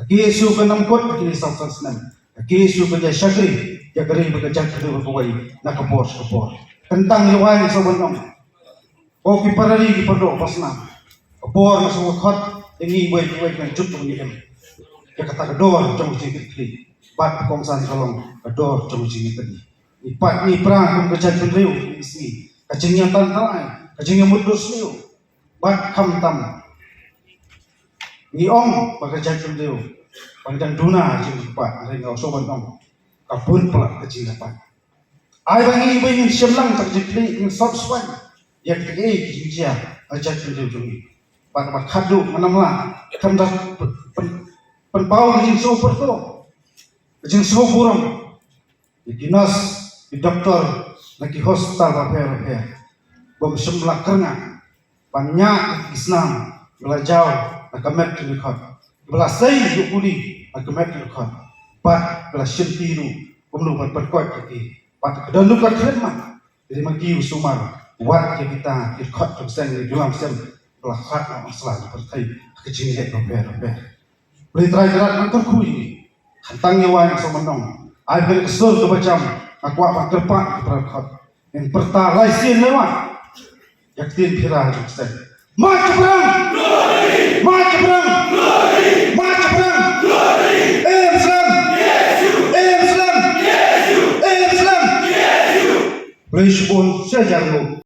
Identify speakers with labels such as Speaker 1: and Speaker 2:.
Speaker 1: Yesu kenam kot kini sausan senam. Yesu kerja syakri, ya kering bekerja kerja berkuai, nak kebor. Tentang yang sebenong. Oh kiparari kipardo pasna. Kebor masuk kot, ini buat yang cukup ni kan. Ya kata kedor jom cikit kli. Bat kongsan kalong kedor jom cikit tadi. Ipat ni perang bekerja kerja isi. Kacingnya tantai, kacingnya mudus niu. Bat kam tam. Ni ong bekerja kerja. Pangdang duna jing pat ringau soban ong kapun pelak kecil dapat ai bangi ibing syemlang terjepli in subswan yak tege kijia aja tunjuk pat khadu manamla kamda penpau jing so perto jing so burung dinas di doktor lagi hospital repair bom syemlang kerna banyak Islam belajar nakamet tulikat belasai yukuli akamat lukat pat belasem tiru umnu berperkuat lagi pat dan lukat khidmat jadi magi usumar wat kita ikut tersen di dalam sem belakhat masalah seperti kecil repair beli terakhir angkat kui hantang nyawa yang semenong ai ber kesur tu macam aku apa terpak berkat yang pertalai sin lewat yakin pirah tersen maju perang maju perang maju perang Islam, Islam, Islam, Islam. Boleh sebut saja lu.